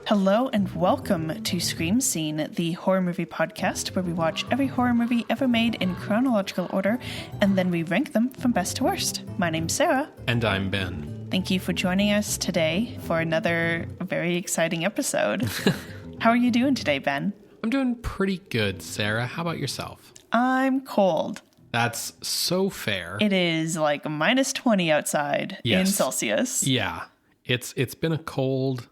Hello and welcome to Scream Scene, the horror movie podcast where we watch every horror movie ever made in chronological order and then we rank them from best to worst. My name's Sarah. And I'm Ben. Thank you for joining us today for another very exciting episode. How are you doing today, Ben? I'm doing pretty good, Sarah. How about yourself? I'm cold. That's so fair. It is like minus 20 outside in Celsius. Yeah, it's been a cold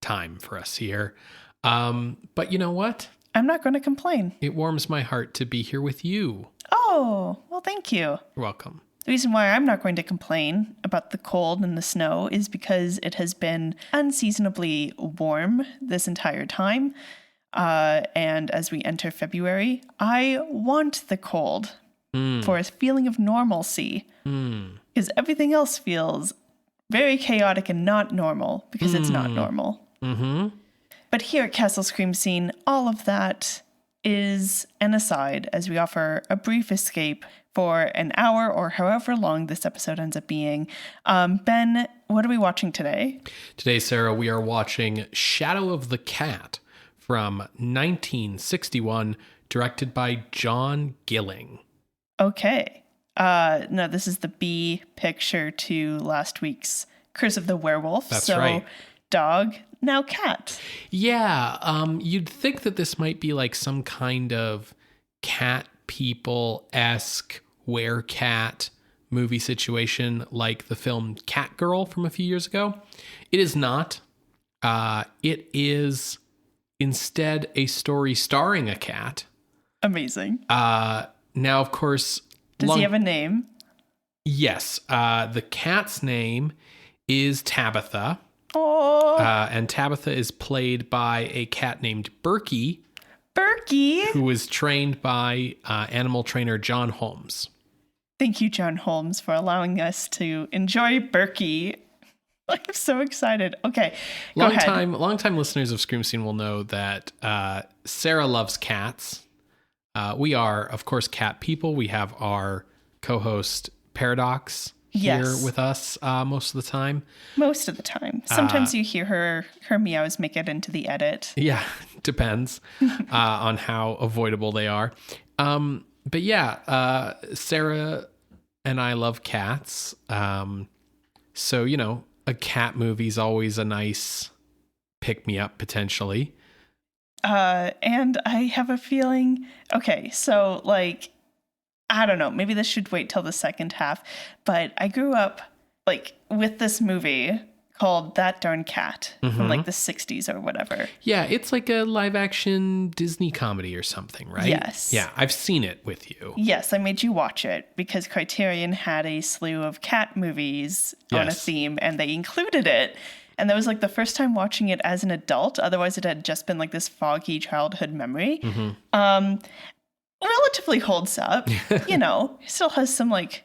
time for us here. But you know what? I'm not going to complain. It warms my heart to be here with you. Oh, well, thank you. You're welcome. The reason why I'm not going to complain about the cold and the snow is because it has been unseasonably warm this entire time. And as we enter February, I want the cold for a feeling of normalcy. Because everything else feels very chaotic and not normal because it's not normal. Mm-hmm. But here at Castle Scream Scene, all of that is an aside as we offer a brief escape for an hour or however long this episode ends up being. Ben, what are we watching today? Today, Sarah, we are watching Shadow of the Cat from 1961, directed by John Gilling. Okay. No, this is the B picture to last week's Curse of the Werewolf. That's right. Dog, now cat. Yeah, you'd think that this might be like some kind of cat people-esque werecat movie situation like the film Catgirl from a few years ago. It is not. It is instead a story starring a cat. Amazing. Now, of course... Does he have a name? Yes. The cat's name is Tabitha. Oh. And Tabitha is played by a cat named Berkey. Berkey? Who was trained by animal trainer John Holmes. Thank you, John Holmes, for allowing us to enjoy Berkey. I'm so excited. Okay, go ahead. Long-time listeners of Scream Scene will know that Sarah loves cats. We are, of course, cat people. We have our co-host Paradox here with us most of the time. Most of the time. Sometimes you hear her meows make it into the edit. Yeah, depends on how avoidable they are. But yeah, Sarah and I love cats. So, you know, a cat movie's always a nice pick-me-up, potentially. And I have a feeling... Okay, so, like... I don't know, maybe this should wait till the second half, but I grew up like with this movie called That Darn Cat from like the 60s or whatever. Yeah, it's like a live action Disney comedy or something, right? Yes. Yeah, I've seen it with you. Yes, I made you watch it because Criterion had a slew of cat movies on a theme and they included it. And that was like the first time watching it as an adult. Otherwise, it had just been like this foggy childhood memory. Relatively holds up, you know, still has some like...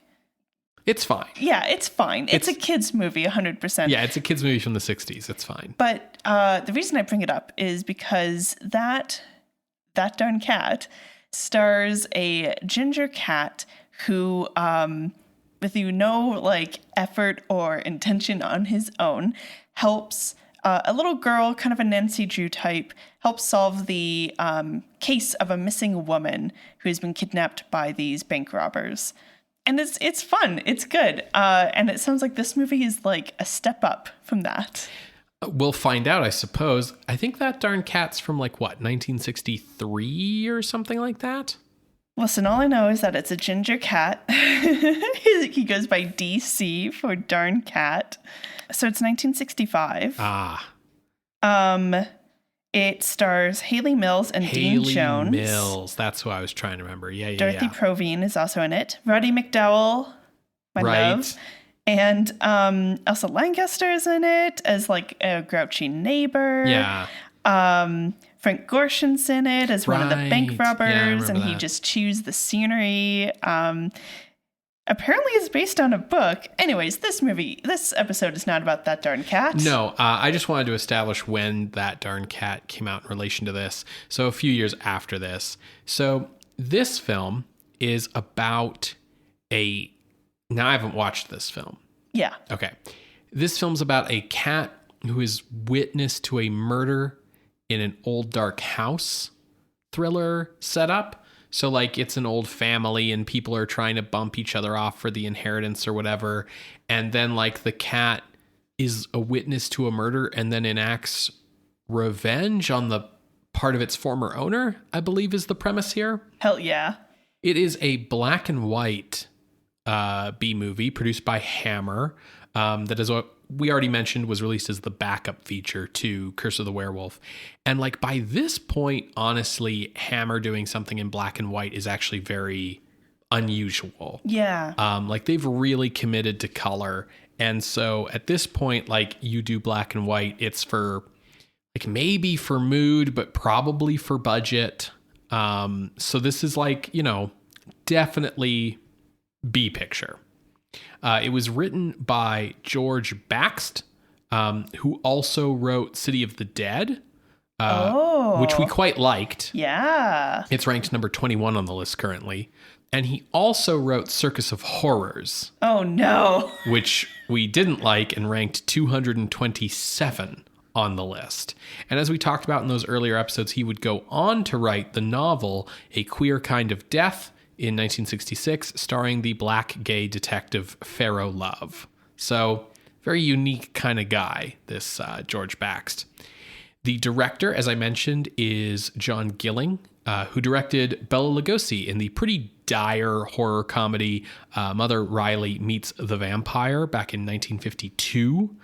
It's fine. Yeah, it's fine. It's a kid's movie, 100%. Yeah, it's a kid's movie from the 60s. It's fine. But the reason I bring it up is because that darn cat stars a ginger cat who, with no like effort or intention on his own, helps... a little girl, kind of a Nancy Drew type, helps solve the case of a missing woman who has been kidnapped by these bank robbers. And it's fun. It's good. And it sounds like this movie is like a step up from that. We'll find out, I suppose. I think That Darn Cat's from like, what, 1963 or something like that? Listen, all I know is that it's a ginger cat. He goes by DC for Darn Cat. So it's 1965. It stars Haley Mills and Dean Jones. Haley Mills, that's who I was trying to remember. Yeah. Dorothy Provine is also in it. Roddy McDowell, my love. And Elsa Lancaster is in it as like a grouchy neighbor. Yeah. Frank Gorshin's in it as one of the bank robbers, and that. he just chews the scenery. apparently is based on a book. Anyways, this episode is not about that darn cat. No, I just wanted to establish when that darn cat came out in relation to this. So a few years after this. So this film is about now I haven't watched this film. Yeah. Okay. This film's about a cat who is witness to a murder in an old dark house thriller setup. So like it's an old family and people are trying to bump each other off for the inheritance or whatever. And then like the cat is a witness to a murder and then enacts revenge on the part of its former owner, I believe is the premise here. Hell yeah. It is a black and white B movie produced by Hammer. That is what we already mentioned was released as the backup feature to Curse of the Werewolf. And like by this point, honestly, Hammer doing something in black and white is actually very unusual. Yeah. Like they've really committed to color. And so at this point, like you do black and white, it's for like maybe for mood, but probably for budget. So this is like, definitely B picture. It was written by George Baxt, who also wrote City of the Dead, which we quite liked. Yeah. It's ranked number 21 on the list currently. And he also wrote Circus of Horrors. Oh, no. Which we didn't like and ranked 227 on the list. And as we talked about in those earlier episodes, he would go on to write the novel A Queer Kind of Death in 1966, starring the black gay detective Pharaoh Love. So, very unique kind of guy, this George Baxt. The director, as I mentioned, is John Gilling, who directed Bela Lugosi in the pretty dire horror comedy Mother Riley Meets the Vampire back in 1952.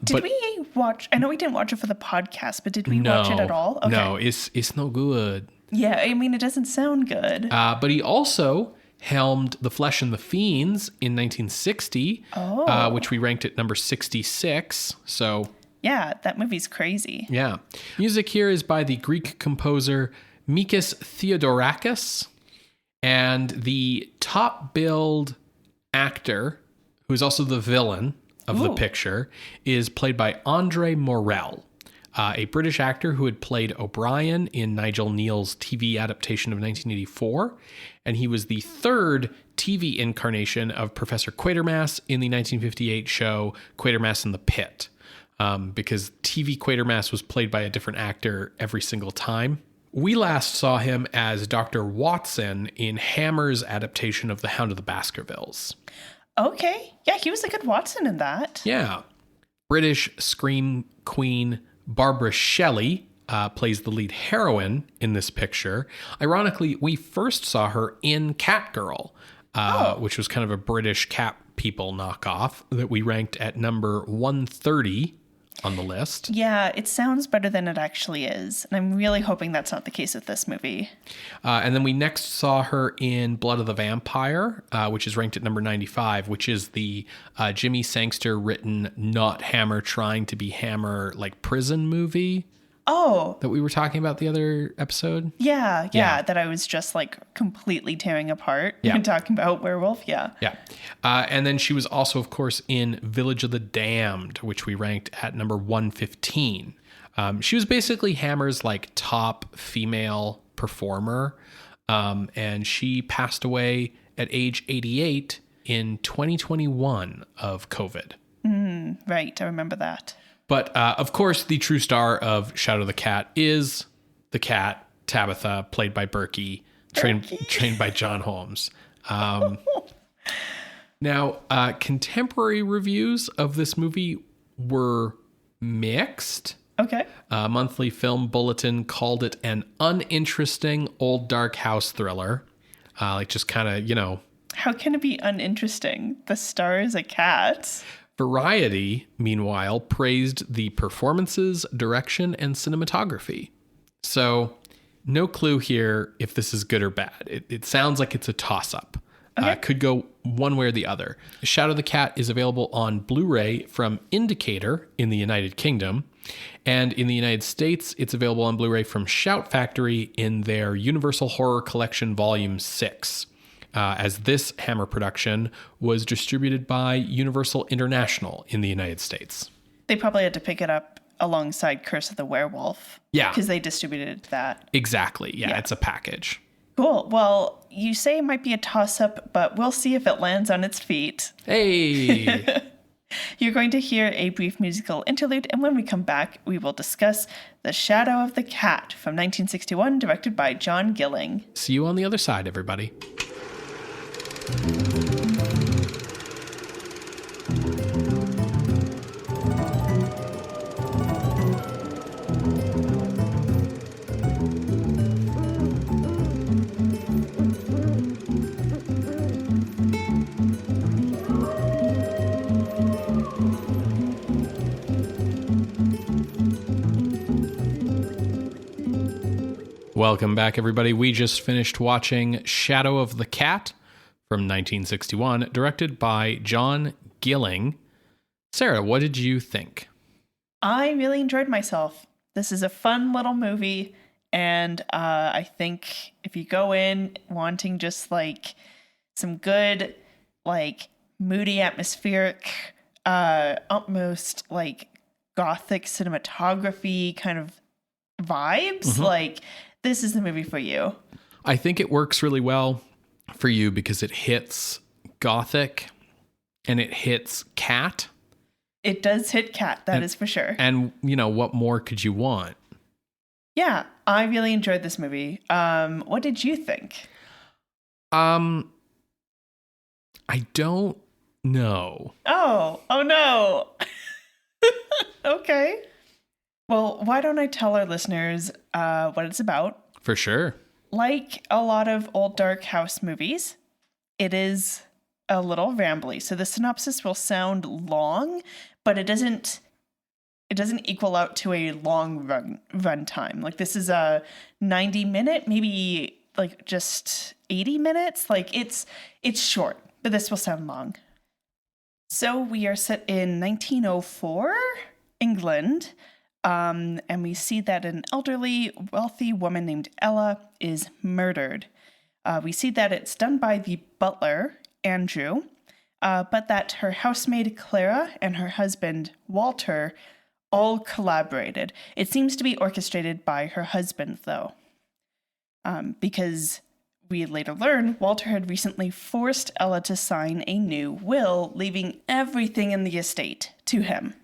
Did we watch? I know we didn't watch it for the podcast, but did we watch it at all? Okay. No, it's no good. Yeah, I mean, it doesn't sound good. But he also helmed The Flesh and the Fiends in 1960, which we ranked at number 66. So yeah, that movie's crazy. Yeah. Music here is by the Greek composer Mikis Theodorakis. And the top billed actor, who is also the villain of the picture, is played by Andre Morell, a British actor who had played O'Brien in Nigel Neal's TV adaptation of 1984. And he was the third TV incarnation of Professor Quatermass in the 1958 show Quatermass in the Pit, because TV Quatermass was played by a different actor every single time. We last saw him as Dr. Watson in Hammer's adaptation of The Hound of the Baskervilles. Okay. Yeah, he was a good Watson in that. Yeah. British scream queen Barbara Shelley plays the lead heroine in this picture. Ironically, we first saw her in Catgirl, which was kind of a British Cat People knockoff that we ranked at number 130 on the list. Yeah, it sounds better than it actually is. And I'm really hoping that's not the case with this movie. And then we next saw her in Blood of the Vampire, which is ranked at number 95, which is the Jimmy Sangster written, not Hammer trying to be Hammer, like prison movie. Oh. That we were talking about the other episode? Yeah, that I was just like completely tearing apart and talking about Werewolf, Yeah. And then she was also, of course, in Village of the Damned, which we ranked at number 115. She was basically Hammer's like top female performer, and she passed away at age 88 in 2021 of COVID. Right, I remember that. But, of course, the true star of Shadow the Cat is the cat, Tabitha, played by Berkey, trained by John Holmes. Now, contemporary reviews of this movie were mixed. Okay. Monthly Film Bulletin called it an uninteresting old dark house thriller. Like just kind of, How can it be uninteresting? The star is a cat. Variety, meanwhile, praised the performances, direction, and cinematography. So, no clue here if this is good or bad. It sounds like it's a toss-up. Okay. Could go one way or the other. Shadow the Cat is available on Blu-ray from Indicator in the United Kingdom. And in the United States, it's available on Blu-ray from Shout Factory in their Universal Horror Collection Volume 6. as this Hammer production was distributed by Universal International in the United States. They probably had to pick it up alongside Curse of the Werewolf. Yeah. Because they distributed that. Exactly. Yeah, it's a package. Cool. Well, you say it might be a toss-up, but we'll see if it lands on its feet. Hey! You're going to hear a brief musical interlude, and when we come back, we will discuss The Shadow of the Cat from 1961, directed by John Gilling. See you on the other side, everybody. Welcome back, everybody. We just finished watching Shadow of the Cat from 1961, directed by John Gilling. Sarah, what did you think? I really enjoyed myself. This is a fun little movie, and I think if you go in wanting just like some good, like moody, atmospheric, almost like Gothic cinematography kind of vibes, like this is the movie for you. I think it works really well for you because it hits Gothic and it hits cat. It does hit cat, that is for sure. And, you know, what more could you want? Yeah, I really enjoyed this movie. What did you think? I don't know. Oh no. Okay. Well, why don't I tell our listeners what it's about? For sure. Like a lot of old Dark House movies, it is a little rambly. So the synopsis will sound long, but it doesn't equal out to a long run time. Like this is a 90-minute, maybe like just 80 minutes. Like it's short, but this will sound long. So we are set in 1904, England. And we see that an elderly, wealthy woman named Ella is murdered. We see that it's done by the butler, Andrew, but that her housemaid, Clara, and her husband, Walter, all collaborated. It seems to be orchestrated by her husband, though, because we later learn Walter had recently forced Ella to sign a new will, leaving everything in the estate to him.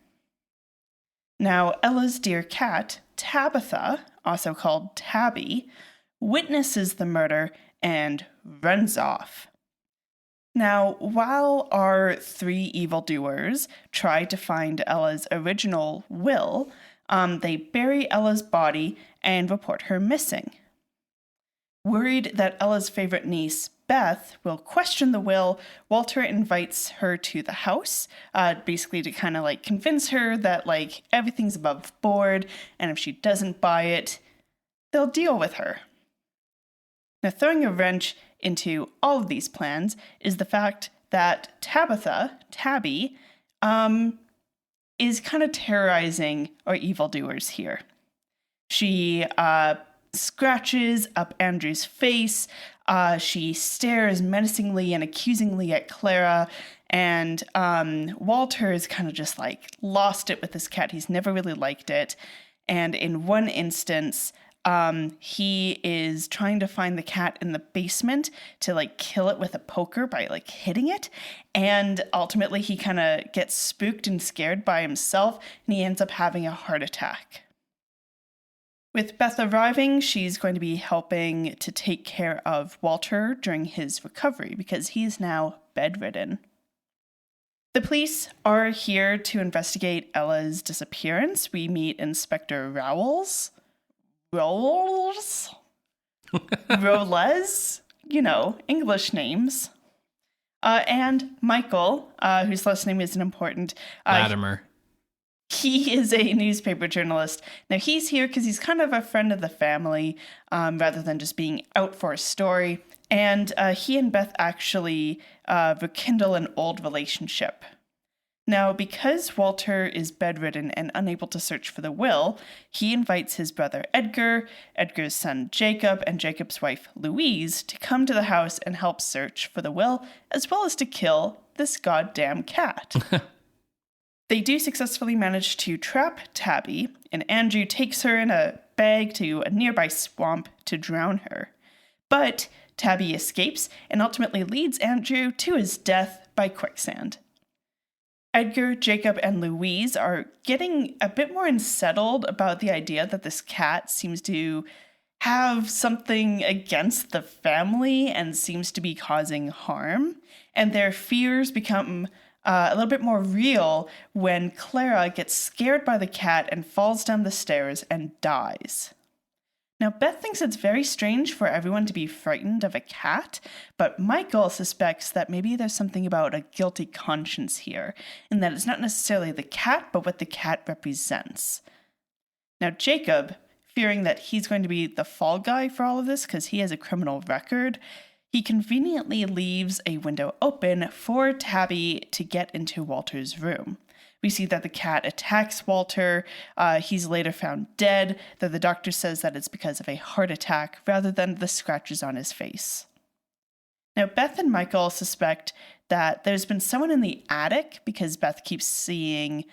Now, Ella's dear cat, Tabitha, also called Tabby, witnesses the murder and runs off. Now, while our three evildoers try to find Ella's original will, they bury Ella's body and report her missing. Worried that Ella's favorite niece, Beth, will question the will, Walter invites her to the house, basically to kind of like convince her that like everything's above board, and if she doesn't buy it, they'll deal with her. Now, throwing a wrench into all of these plans is the fact that Tabby, is kind of terrorizing our evildoers here. She scratches up Andrew's face. She stares menacingly and accusingly at Clara, and Walter is kind of just like lost it with this cat. He's never really liked it. And in one instance, he is trying to find the cat in the basement to like kill it with a poker by like hitting it. And ultimately he kind of gets spooked and scared by himself, and he ends up having a heart attack. With Beth arriving, she's going to be helping to take care of Walter during his recovery because he's now bedridden. The police are here to investigate Ella's disappearance. We meet Inspector Rowles, you know, English names, and Michael, whose last name isn't important. Latimer. He is a newspaper journalist. Now, he's here because he's kind of a friend of the family, rather than just being out for a story. And he and Beth actually rekindle an old relationship. Now, because Walter is bedridden and unable to search for the will, he invites his brother Edgar, Edgar's son Jacob, and Jacob's wife Louise to come to the house and help search for the will, as well as to kill this goddamn cat. They do successfully manage to trap Tabby, and Andrew takes her in a bag to a nearby swamp to drown her. But Tabby escapes and ultimately leads Andrew to his death by quicksand. Edgar, Jacob, and Louise are getting a bit more unsettled about the idea that this cat seems to have something against the family and seems to be causing harm. And their fears become a little bit more real when Clara gets scared by the cat and falls down the stairs and dies. Now, Beth thinks it's very strange for everyone to be frightened of a cat, but Michael suspects that maybe there's something about a guilty conscience here, and that it's not necessarily the cat, but what the cat represents. Now, Jacob, fearing that he's going to be the fall guy for all of this because he has a criminal record, he conveniently leaves a window open for Tabby to get into Walter's room. We see that the cat attacks Walter. He's later found dead, though the doctor says that it's because of a heart attack rather than the scratches on his face. Now, Beth and Michael suspect that there's been someone in the attic because Beth keeps seeing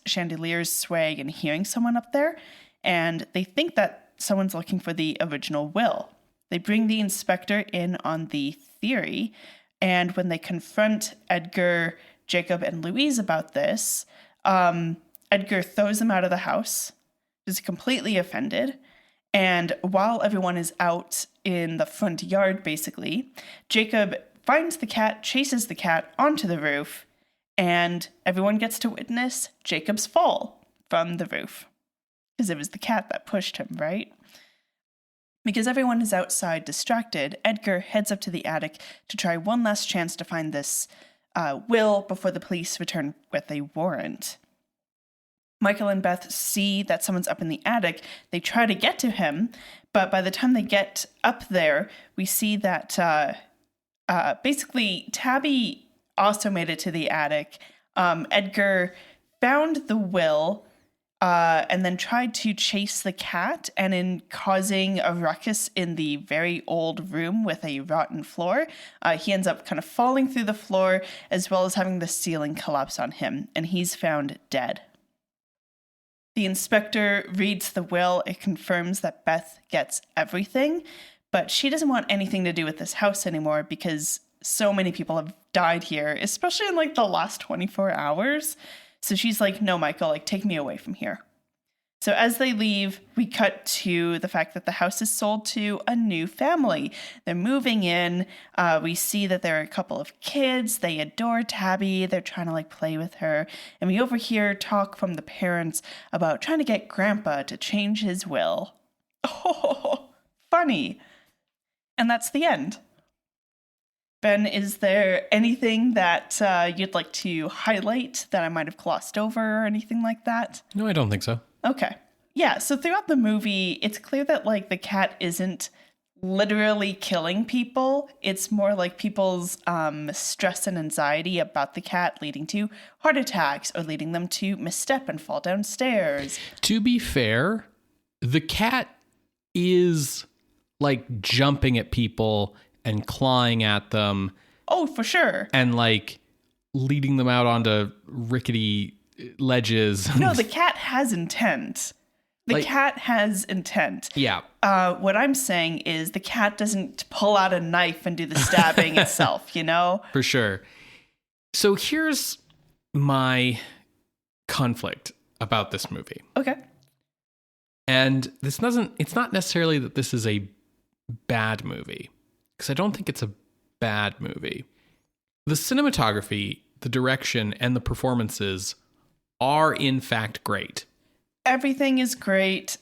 chandeliers sway and hearing someone up there, and they think that someone's looking for the original will. They bring the inspector in on the theory, and when they confront Edgar, Jacob, and Louise about this, Edgar throws them out of the house, is completely offended, and while everyone is out in the front yard, basically, Jacob finds the cat, chases the cat onto the roof, and everyone gets to witness Jacob's fall from the roof. Because it was the cat that pushed him, right? Because everyone is outside distracted, Edgar heads up to the attic to try one last chance to find this will before the police return with a warrant. Michael and Beth see that someone's up in the attic. They try to get to him, but by the time they get up there, we see that basically Tabby also made it to the attic. Edgar found the will and then tried to chase the cat, and in causing a ruckus in the very old room with a rotten floor, he ends up kind of falling through the floor as well as having the ceiling collapse on him, and he's found dead. The inspector reads the will. It confirms that Beth gets everything, but she doesn't want anything to do with this house anymore because so many people have died here, especially in the last 24 hours. So she's like, no, Michael, take me away from here. So as they leave, we cut to the fact that the house is sold to a new family. They're moving in. We see that there are a couple of kids. They adore Tabby. They're trying to play with her. And we overhear talk from the parents about trying to get Grandpa to change his will. Oh, funny. And that's the end. Ben, is there anything that you'd like to highlight that I might have glossed over or anything like that? No, I don't think so. Okay. Yeah, so throughout the movie, it's clear that the cat isn't literally killing people. It's more like people's stress and anxiety about the cat leading to heart attacks or leading them to misstep and fall downstairs. To be fair, the cat is jumping at people and clawing at them. Oh, for sure. And leading them out onto rickety ledges. No, the cat has intent. The cat has intent. Yeah. What I'm saying is the cat doesn't pull out a knife and do the stabbing itself, you know? For sure. So here's my conflict about this movie. Okay. And it's not necessarily that this is a bad movie, because I don't think it's a bad movie. The cinematography, the direction, and the performances are in fact great. Everything is great.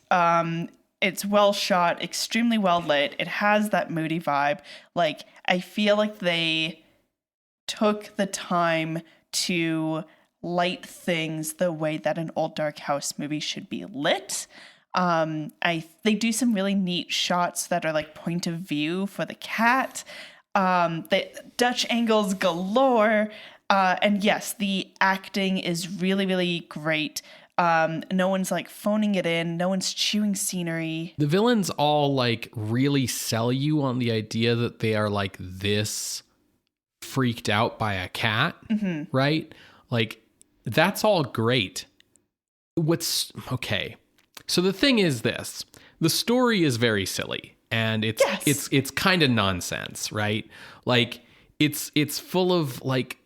It's well shot, extremely well lit. It has that moody vibe. I feel like they took the time to light things the way that an old dark house movie should be lit. They do some really neat shots that are point of view for the cat. The Dutch angles galore. And yes, the acting is really, really great. No one's like phoning it in. No one's chewing scenery. The villains all like really sell you on the idea that they are like this freaked out by a cat, right? Like that's all great. So the thing is this, the story is very silly and it's kind of nonsense, right? Like it's full of like,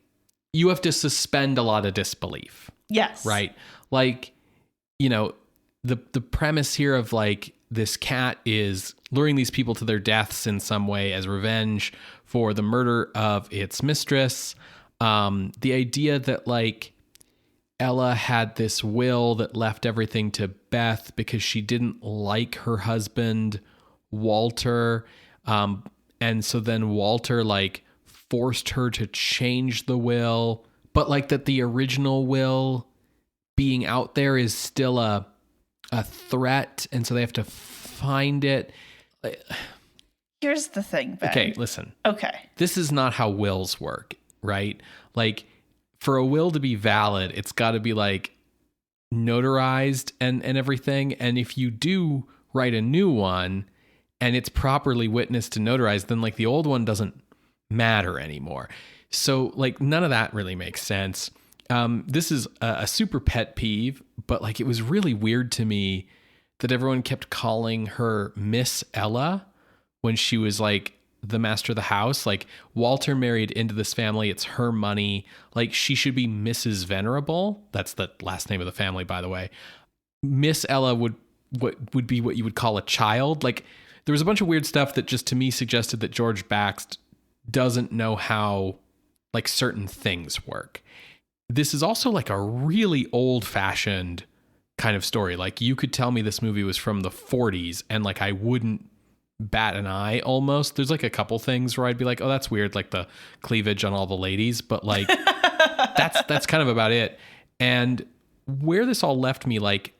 you have to suspend a lot of disbelief. Yes. Right. Like, you know, the premise here of like this cat is luring these people to their deaths in some way as revenge for the murder of its mistress. The idea that like Ella had this will that left everything to Beth because she didn't like her husband, Walter. And so then Walter like forced her to change the will, but like that the original will being out there is still a threat. And so they have to find it. Here's the thing, Ben. Okay, listen. Okay. This is not how wills work, right? Like for a will to be valid, it's got to be like notarized and everything. And if you do write a new one and it's properly witnessed and notarized, then like the old one doesn't matter anymore. So like none of that really makes sense. This is a super pet peeve, but like it was really weird to me that everyone kept calling her Miss Ella when she was like the master of the house. Like Walter married into this family. It's her money. Like she should be Mrs. Venerable. That's the last name of the family, by the way. Miss Ella would be what you would call a child. Like there was a bunch of weird stuff that just to me suggested that George Baxt doesn't know how like certain things work. This is also like a really old fashioned kind of story. Like you could tell me this movie was from the 40s and like I wouldn't bat an eye almost. There's like a couple things where I'd be like, oh, that's weird. Like the cleavage on all the ladies, but like that's kind of about it. And where this all left me, like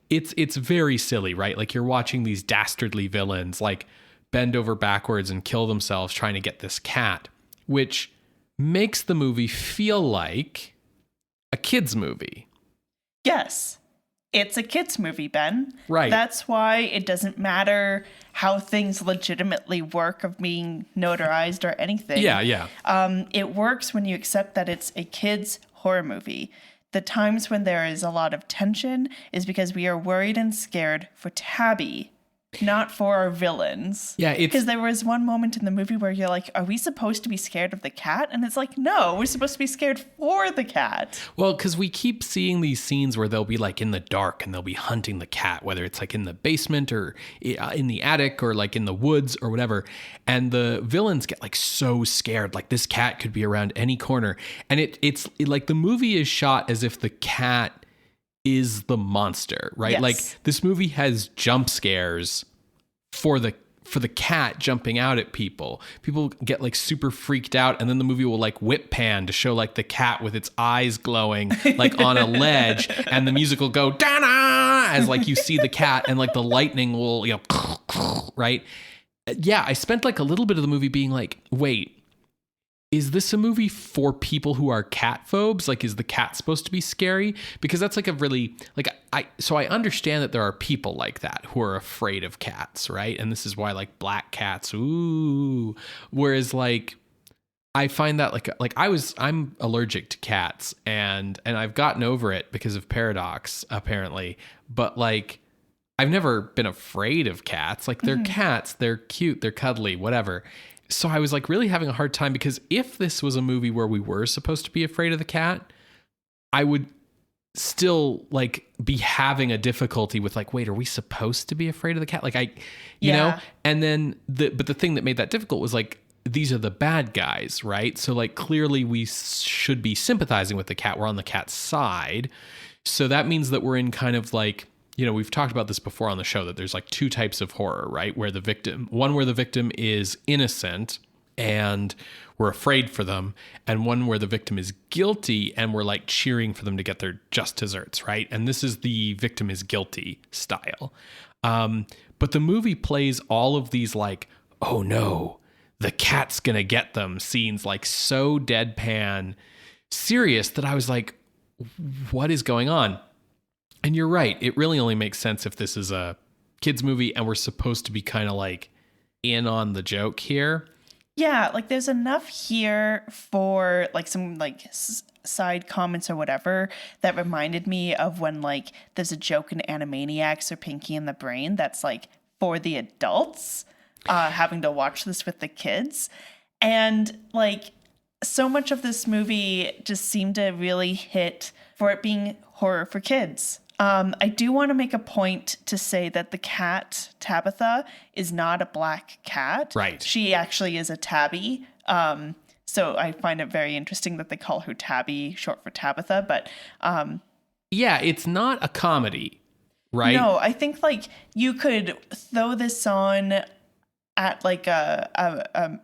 it's very silly, right? Like you're watching these dastardly villains like bend over backwards and kill themselves trying to get this cat, which makes the movie feel like a kid's movie. Yes. It's a kid's movie, Ben. Right. That's why it doesn't matter how things legitimately work of being notarized or anything. Yeah. It works when you accept that it's a kid's horror movie. The times when there is a lot of tension is because we are worried and scared for Tabby, not for our villains. Yeah, because there was one moment in the movie where you're like, are we supposed to be scared of the cat? And it's like, no, we're supposed to be scared for the cat. Well, because we keep seeing these scenes where they'll be like in the dark and they'll be hunting the cat, whether it's like in the basement or in the attic or like in the woods or whatever. And the villains get like so scared, like this cat could be around any corner. And it's like the movie is shot as if the cat is the monster, right? Yes. Like this movie has jump scares for the cat jumping out at people. People get like super freaked out, and then the movie will like whip pan to show like the cat with its eyes glowing like on a ledge, and the music will go da-na as like you see the cat, and like the lightning will, you know, right? Yeah, I spent like a little bit of the movie being like, wait, is this a movie for people who are cat phobes? Like, is the cat supposed to be scary? Because that's like a really, like, I understand that there are people like that who are afraid of cats, right? And this is why like black cats, ooh. Whereas like, I find that I'm allergic to cats and I've gotten over it because of Paradox, apparently. But like, I've never been afraid of cats. Like they're cats, they're cute, they're cuddly, whatever. So I was like really having a hard time because if this was a movie where we were supposed to be afraid of the cat, I would still like be having a difficulty with like, wait, are we supposed to be afraid of the cat? Like you know, and then but the thing that made that difficult was like, these are the bad guys, right? So like clearly we should be sympathizing with the cat. We're on the cat's side. So that means that we're in kind of like, you know, we've talked about this before on the show that there's like two types of horror, right? Where the victim is innocent and we're afraid for them, and one where the victim is guilty and we're like cheering for them to get their just desserts, right? And this is the victim is guilty style. But the movie plays all of these like, oh no, the cat's gonna get them scenes like so deadpan serious that I was like, what is going on? And you're right. It really only makes sense if this is a kids movie and we're supposed to be kind of like in on the joke here. Yeah, like there's enough here for like some like side comments or whatever that reminded me of when like there's a joke in Animaniacs or Pinky and the Brain that's like for the adults having to watch this with the kids. And like so much of this movie just seemed to really hit for it being horror for kids. I do want to make a point to say that the cat, Tabitha, is not a black cat. Right. She actually is a tabby. So I find it very interesting that they call her Tabby, short for Tabitha. But yeah, it's not a comedy, right? No, I think like you could throw this on at like a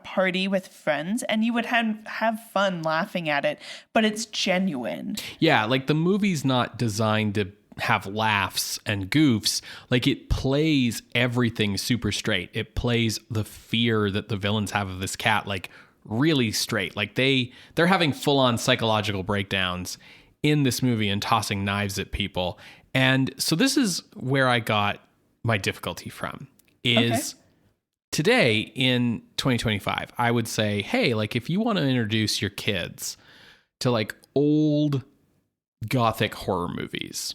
party with friends and you would have fun laughing at it, but it's genuine. Yeah, like the movie's not designed to have laughs and goofs. Like it plays everything super straight. It plays the fear that the villains have of this cat like really straight. Like they're having full-on psychological breakdowns in this movie and tossing knives at people. And so this is where I got my difficulty from is today in 2025, I would say, hey, like if you want to introduce your kids to like old Gothic horror movies,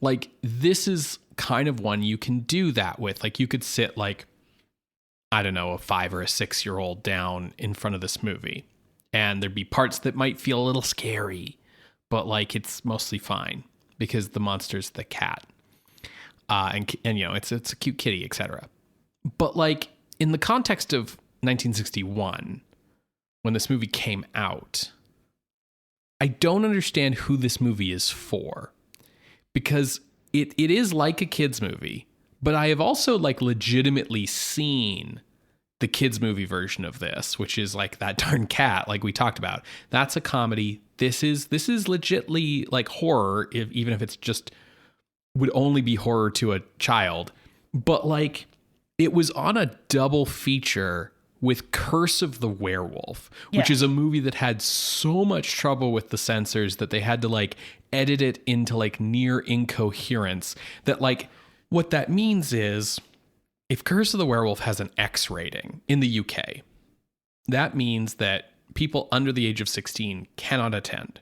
like this is kind of one you can do that with. Like you could sit like, I don't know, a 5 or a 6-year-old down in front of this movie and there'd be parts that might feel a little scary, but like it's mostly fine because the monster's the cat. And you know, it's a cute kitty, etc. But like, in the context of 1961, when this movie came out, I don't understand who this movie is for. Because it is like a kid's movie, but I have also like legitimately seen the kids movie version of this, which is like that darn cat, like we talked about. That's a comedy. This is legitly like horror, even if it's just would only be horror to a child. But like, it was on a double feature with Curse of the Werewolf, which is a movie that had so much trouble with the censors that they had to like edit it into like near incoherence. That like what that means is if Curse of the Werewolf has an X rating in the UK, that means that people under the age of 16 cannot attend,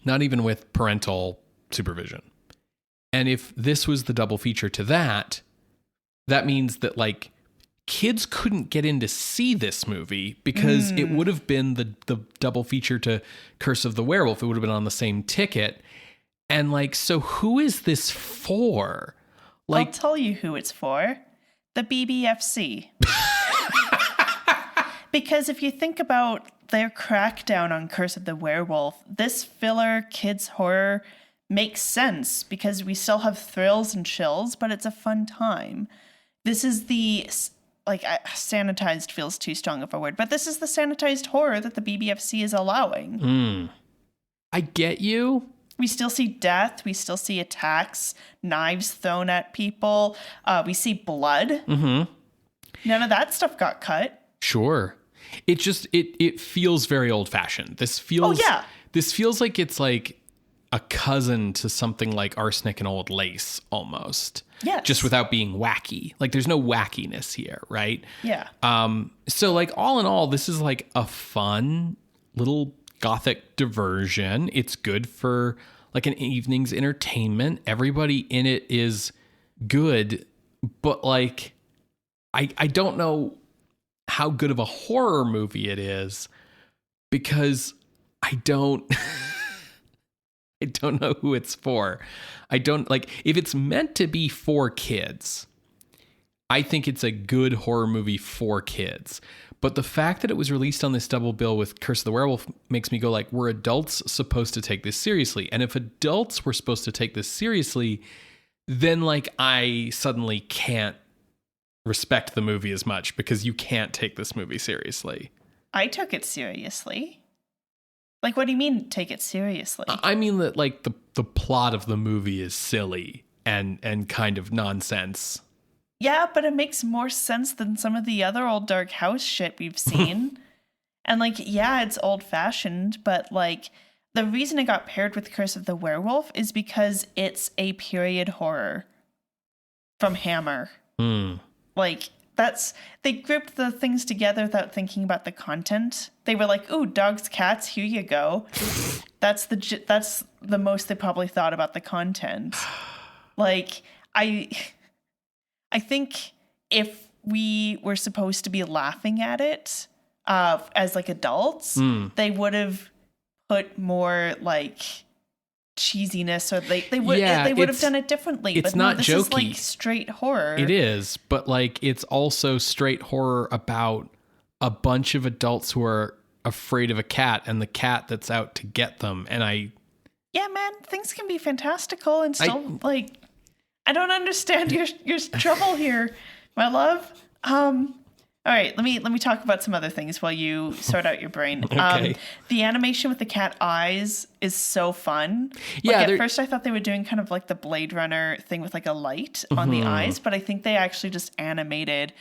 not even with parental supervision. And if this was the double feature to that, that means that like kids couldn't get in to see this movie because it would have been the double feature to Curse of the Werewolf. It would have been on the same ticket. And like, so who is this for? Like, I'll tell you who it's for. The BBFC. Because if you think about their crackdown on Curse of the Werewolf, this filler kids horror makes sense because we still have thrills and chills, but it's a fun time. This is the, like, sanitized feels too strong of a word, but this is the sanitized horror that the BBFC is allowing. I get you. We still see death. We still see attacks, knives thrown at people. We see blood. Mm-hmm. None of that stuff got cut. Sure. It just, it feels very old fashioned. This feels, this feels like it's like a cousin to something like Arsenic and Old Lace almost. Yes. Just without being wacky. Like there's no wackiness here, right? Yeah. So like all in all, this is like a fun little Gothic diversion. It's good for like an evening's entertainment. Everybody in it is good, but like I don't know how good of a horror movie it is because I don't know who it's for. I don't like if it's meant to be for kids. I think it's a good horror movie for kids. But the fact that it was released on this double bill with Curse of the Werewolf makes me go like, were adults supposed to take this seriously? And if adults were supposed to take this seriously, then like I suddenly can't respect the movie as much because you can't take this movie seriously. I took it seriously. Like, what do you mean take it seriously? I mean that like the plot of the movie is silly and kind of nonsense. Yeah, but it makes more sense than some of the other old dark house shit we've seen. And like, yeah, it's old fashioned, but like the reason it got paired with Curse of the Werewolf is because it's a period horror from Hammer. Like they grouped the things together without thinking about the content. They were like, "Ooh, dogs, cats, here you go." That's the most they probably thought about the content. Like, I think if we were supposed to be laughing at it as like adults, they would have put more like cheesiness, or they would have done it differently. It's but not this jokey. Is like straight horror. It is, but like it's also straight horror about a bunch of adults who are afraid of a cat and the cat that's out to get them. And yeah, man, things can be fantastical and still like I don't understand your trouble here, my love. All right, let me talk about some other things while you sort out your brain. Okay. The animation with the cat eyes is so fun. Yeah, like at first I thought they were doing kind of like the Blade Runner thing with like a light on the eyes, but I think they actually just animated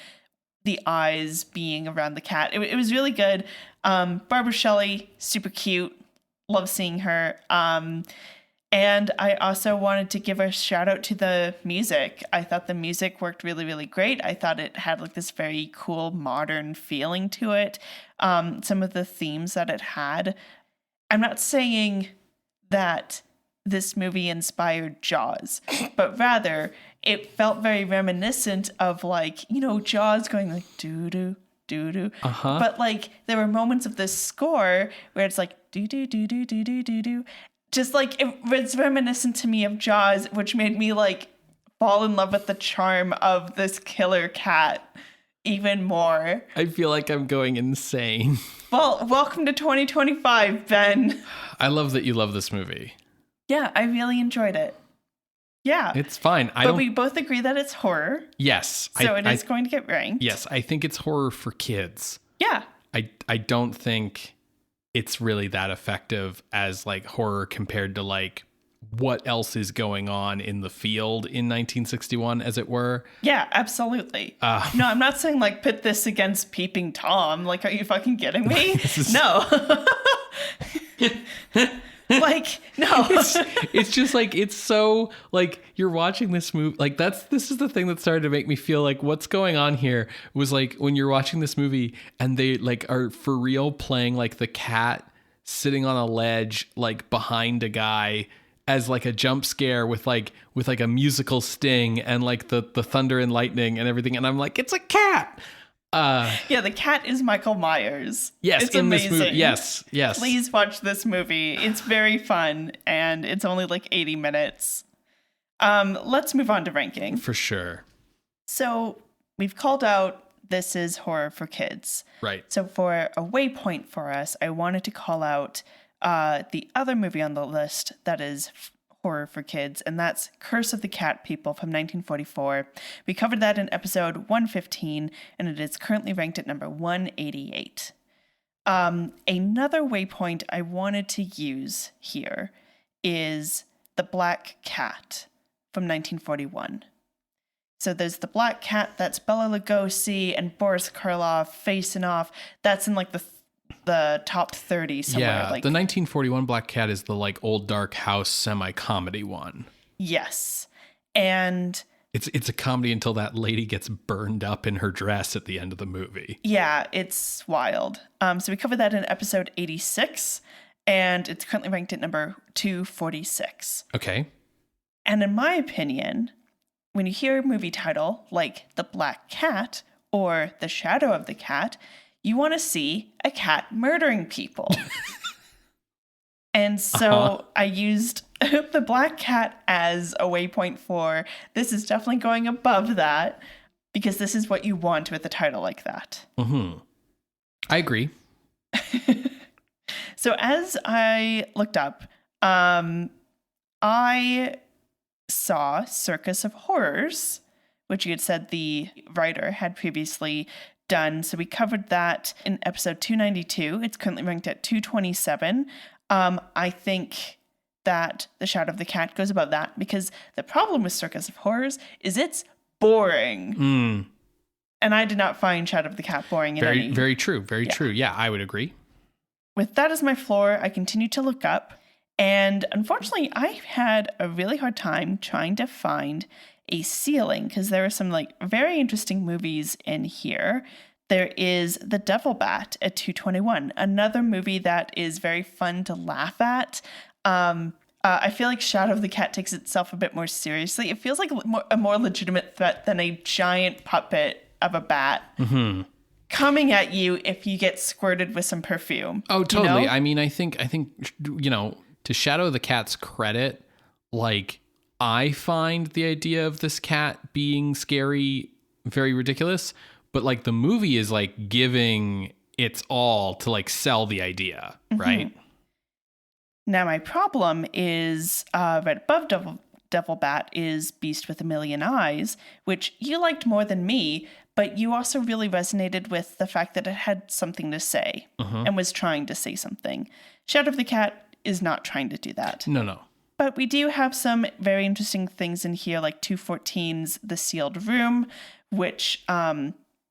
the eyes being around the cat. It was really good. Barbara Shelley, super cute. Love seeing her. And I also wanted to give a shout out to the music. I thought the music worked really, really great. I thought it had like this very cool modern feeling to it. Some of the themes that it had. I'm not saying that this movie inspired Jaws, but rather it felt very reminiscent of like, you know, Jaws going like doo-doo, doo-doo. But like there were moments of this score where it's like doo-doo, doo-doo, doo-doo, doo-doo. Just like it's reminiscent to me of Jaws, which made me like fall in love with the charm of this killer cat even more. I feel like I'm going insane. Well, welcome to 2025, Ben. I love that you love this movie. Yeah, I really enjoyed it. Yeah. It's fine. But we both agree that it's horror. Yes. So it is going to get ranked. Yes, I think it's horror for kids. Yeah. I don't think it's really that effective as like horror compared to like what else is going on in the field in 1961, as it were. Yeah, absolutely. No, I'm not saying like pit this against Peeping Tom. Like, are you fucking kidding me? No. Like, no. It's just like, it's so like you're watching this movie. Like this is the thing that started to make me feel like what's going on here was like when you're watching this movie and they like are for real playing like the cat sitting on a ledge, like behind a guy as like a jump scare with like a musical sting and like the thunder and lightning and everything. And I'm like, it's a cat. Yeah, the cat is Michael Myers. Yes, it's in amazing. this movie. Yes. Please watch this movie. It's very fun, and it's only like 80 minutes. Let's move on to ranking. For sure. So we've called out this is horror for kids. Right. So for a waypoint for us, I wanted to call out the other movie on the list that is horror for kids, and that's Curse of the Cat People from 1944. We covered that in episode 115, and it is currently ranked at number 188. Another waypoint I wanted to use here is The Black Cat from 1941. So there's The Black Cat, that's Bela Lugosi and Boris Karloff facing off. That's in like the top 30 somewhere. Yeah, like, the 1941 Black Cat is the like old dark house semi-comedy one. Yes. And it's a comedy until that lady gets burned up in her dress at the end of the movie. Yeah, it's wild. So we covered that in episode 86, and it's currently ranked at number 246. Okay. And in my opinion, when you hear a movie title like The Black Cat or The Shadow of the Cat, you want to see a cat murdering people. And so I used The Black Cat as a waypoint for this is definitely going above that because this is what you want with a title like that. Mm-hmm. I agree. So as I looked up, I saw Circus of Horrors, which you had said the writer had previously done. So we covered that in episode 292. It's currently ranked at 227. I think that The Shadow of the Cat goes above that because the problem with Circus of Horrors is it's boring. And I did not find Shadow of the Cat boring in any. Very true. Very true. Yeah, I would agree. with that as my floor, I continued to look up. And unfortunately, I had a really hard time trying to find a ceiling because there are some like very interesting movies in here. There is The Devil Bat at 221, another movie that is very fun to laugh at. I feel like Shadow of the Cat takes itself a bit more seriously. It feels like a more legitimate threat than a giant puppet of a bat coming at you if you get squirted with some perfume. Oh, totally. You know? I mean, I think, to Shadow of the Cat's credit, like, I find the idea of this cat being scary very ridiculous, but like the movie is like giving its all to like sell the idea, right? Now, my problem is right above Devil Bat is Beast with a Million Eyes, which you liked more than me, but you also really resonated with the fact that it had something to say and was trying to say something. Shadow of the Cat is not trying to do that. No. But we do have some very interesting things in here, like 214's The Sealed Room, which,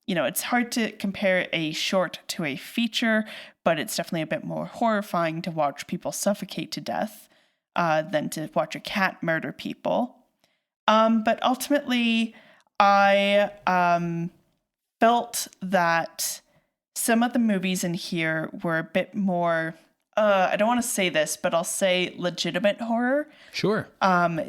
it's hard to compare a short to a feature, but it's definitely a bit more horrifying to watch people suffocate to death than to watch a cat murder people. But ultimately, I felt that some of the movies in here were a bit more... I don't want to say this, but I'll say legitimate horror. Sure.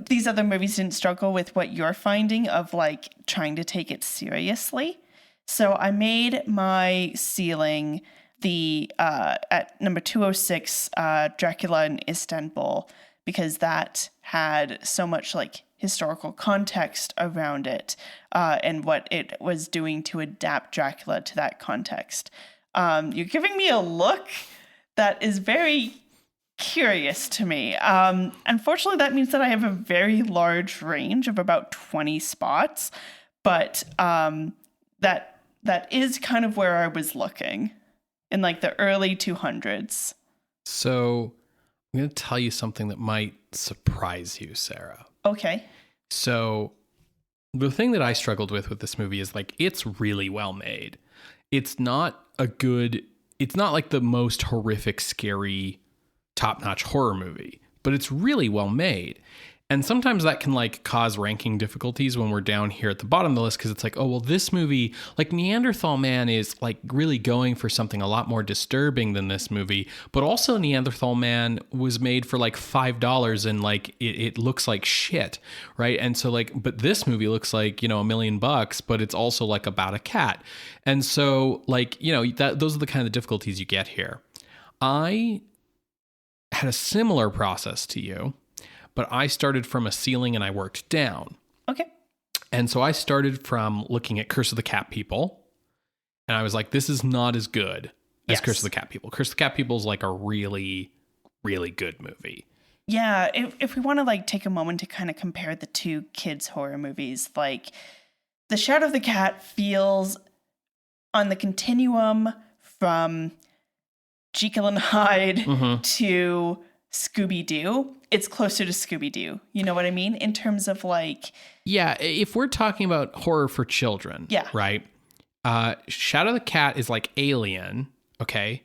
These other movies didn't struggle with what you're finding of like trying to take it seriously. So I made my ceiling at number 206, Dracula in Istanbul, because that had so much like historical context around it and what it was doing to adapt Dracula to that context. You're giving me a look that is very curious to me. Unfortunately, that means that I have a very large range of about 20 spots, but that is kind of where I was looking in like the early 200s. So I'm going to tell you something that might surprise you, Sarah. Okay. So the thing that I struggled with this movie is like, it's really well made. It's not like the most horrific, scary, top-notch horror movie, but it's really well made. And sometimes that can like cause ranking difficulties when we're down here at the bottom of the list, because it's like, oh, well, this movie, like Neanderthal Man is like really going for something a lot more disturbing than this movie, but also Neanderthal Man was made for like $5 and like it looks like shit, right? And so like, but this movie looks like, $1 million, but it's also like about a cat. And so like, those are the kind of difficulties you get here. I had a similar process to you, but I started from a ceiling and I worked down. Okay. And so I started from looking at Curse of the Cat People, and I was like, this is not as good as Curse of the Cat People. Curse of the Cat People is like a really, really good movie. Yeah, if we want to like take a moment to kind of compare the two kids' horror movies, like The Shadow of the Cat feels on the continuum from Jekyll and Hyde to Scooby-Doo. It's closer to Scooby-Doo. You know what I mean? In terms of like... Yeah, if we're talking about horror for children, right? Shadow of the Cat is like Alien, okay?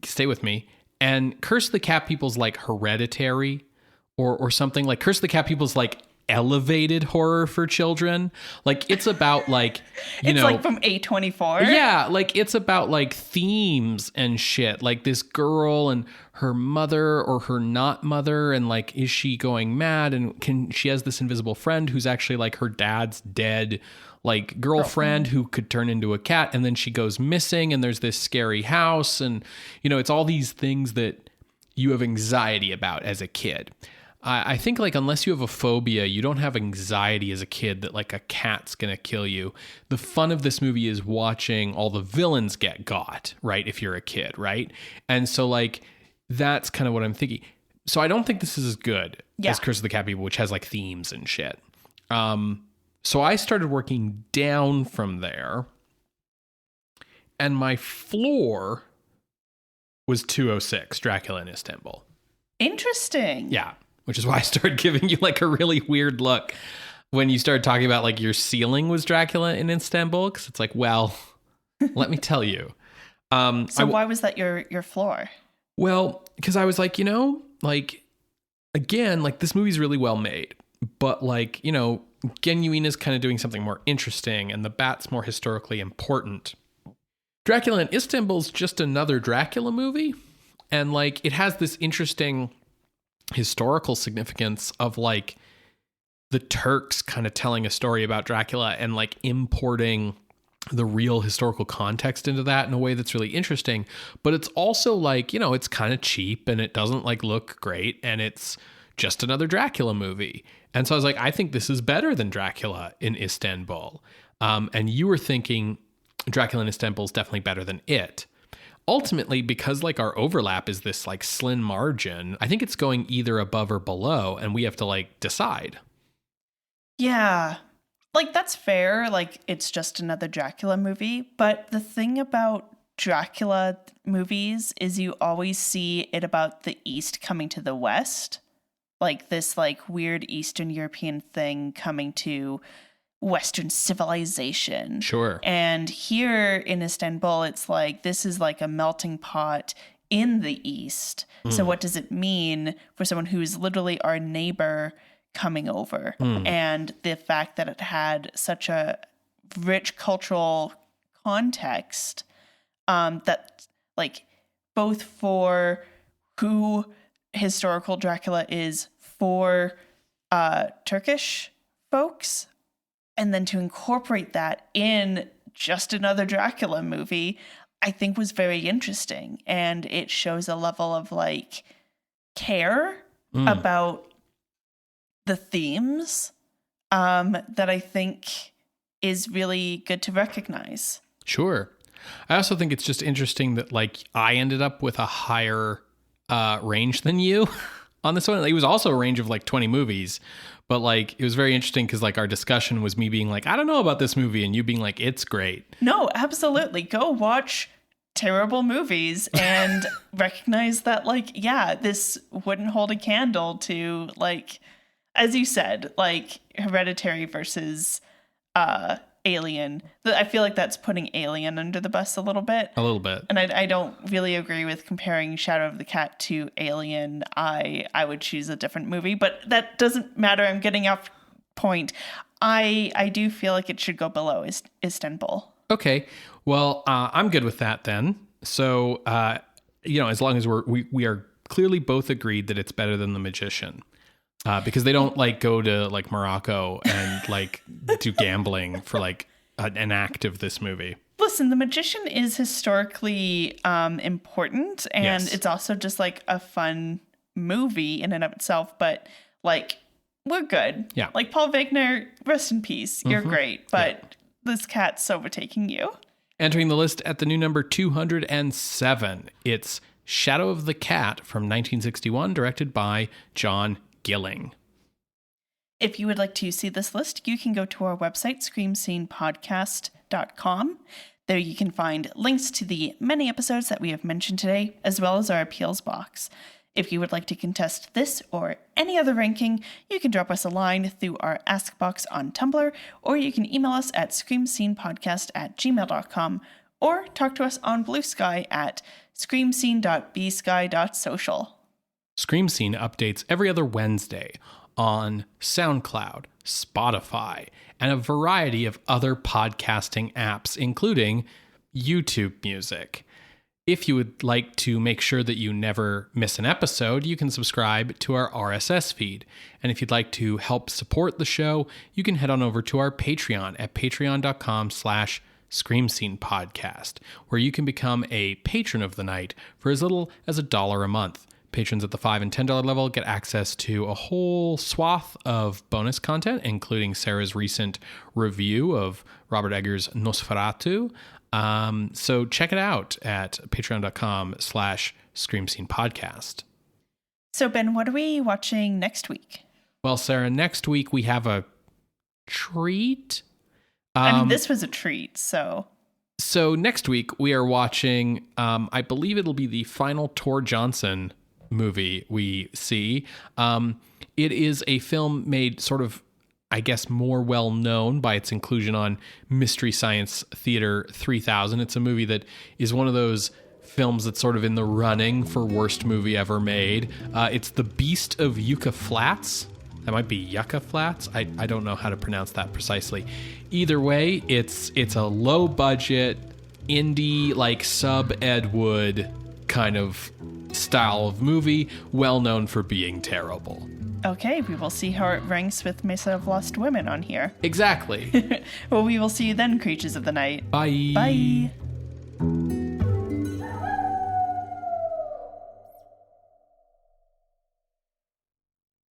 Stay with me. And Curse of the Cat People's like Hereditary or something. Like Curse of the Cat People's like elevated horror for children. Like it's about like, it's like from A24. Yeah, like it's about like themes and shit. Like this girl and her mother or her not mother, and like, is she going mad? And she has this invisible friend who's actually like her dad's dead like girlfriend who could turn into a cat, and then she goes missing, and there's this scary house, and it's all these things that you have anxiety about as a kid. I think like unless you have a phobia, you don't have anxiety as a kid that like a cat's gonna kill you. The fun of this movie is watching all the villains get got, right? If you're a kid, right? And so like that's kind of what I'm thinking. So I don't think this is as good as Curse of the Cat People, which has like themes and shit. So I started working down from there, and my floor was 206, Dracula in Istanbul. Interesting. Yeah. Which is why I started giving you like a really weird look when you started talking about like your ceiling was Dracula in Istanbul. Because it's like, well, let me tell you. So why was that your floor? Well, because I was like, like, again, like this movie's really well made, but like, Genuine is kind of doing something more interesting and the bat's more historically important. Dracula in Istanbul's just another Dracula movie. And like, it has this interesting historical significance of like the Turks kind of telling a story about Dracula and like importing the real historical context into that in a way that's really interesting. But it's also like, it's kind of cheap and it doesn't like look great and it's just another Dracula movie. And so I was like, I think this is better than Dracula in Istanbul. And you were thinking Dracula in Istanbul is definitely better than it. Ultimately, because like our overlap is this like slim margin, I think it's going either above or below and we have to like decide. Yeah. Like that's fair. Like it's just another Dracula movie. But the thing about Dracula movies is you always see it about the East coming to the West. Like this like weird Eastern European thing coming to Western civilization. Sure. And here in Istanbul, it's like this is like a melting pot in the East. So what does it mean for someone who's literally our neighbor coming over? And the fact that it had such a rich cultural context that like both for who historical Dracula is for Turkish folks, and then to incorporate that in just another Dracula movie, I think was very interesting. And it shows a level of like care about the themes that I think is really good to recognize. Sure. I also think it's just interesting that like I ended up with a higher range than you on this one. It was also a range of like 20 movies, but like it was very interesting because like our discussion was me being like, I don't know about this movie, and you being like, it's great. No, absolutely. Go watch terrible movies and recognize that like, yeah, this wouldn't hold a candle to like, as you said, like Hereditary versus Alien. I feel like that's putting Alien under the bus a little bit. A little bit. And I don't really agree with comparing Shadow of the Cat to Alien. I would choose a different movie, but that doesn't matter. I'm getting off point. I do feel like it should go below Istanbul. Okay. Well, I'm good with that then. So, as long as we are clearly both agreed that it's better than The Magician. Because they don't like go to like Morocco and like do gambling for like an act of this movie. Listen, The Magician is historically important, and Yes. It's also just like a fun movie in and of itself. But like, we're good. Yeah. Like Paul Wegener, rest in peace. You're great, but this cat's overtaking you. Entering the list at the new number 207, it's Shadow of the Cat from 1961, directed by John Gilling. If you would like to see this list, you can go to our website, screamscenepodcast.com. There you can find links to the many episodes that we have mentioned today, as well as our appeals box. If you would like to contest this or any other ranking, you can drop us a line through our Ask box on Tumblr, or you can email us at screamscenepodcast@gmail.com, or talk to us on Blue Sky at screamscene.bsky.social. Scream Scene updates every other Wednesday on SoundCloud, Spotify, and a variety of other podcasting apps, including YouTube Music. If you would like to make sure that you never miss an episode, you can subscribe to our RSS feed. And if you'd like to help support the show, you can head on over to our Patreon at patreon.com/Scream Scene Podcast, where you can become a patron of the night for as little as $1 a month. Patrons at the $5 and $10 level get access to a whole swath of bonus content, including Sarah's recent review of Robert Eggers' Nosferatu. So check it out at patreon.com/Scream Scene Podcast. So Ben, what are we watching next week? Well, Sarah, next week we have a treat. I mean, this was a treat, so... So next week we are watching, I believe it'll be the final Tor Johnson movie we see. It is a film made sort of, I guess, more well known by its inclusion on Mystery Science Theater 3000. It's a movie that is one of those films that's sort of in the running for worst movie ever made. It's The Beast of Yucca Flats. That might be Yucca Flats. I don't know how to pronounce that precisely. Either way, it's a low budget indie, like sub Ed Wood kind of style of movie, well known for being terrible. Okay, we will see how it ranks with Mesa of Lost Women on here. Exactly. Well, we will see you then, creatures of the night. Bye. Bye.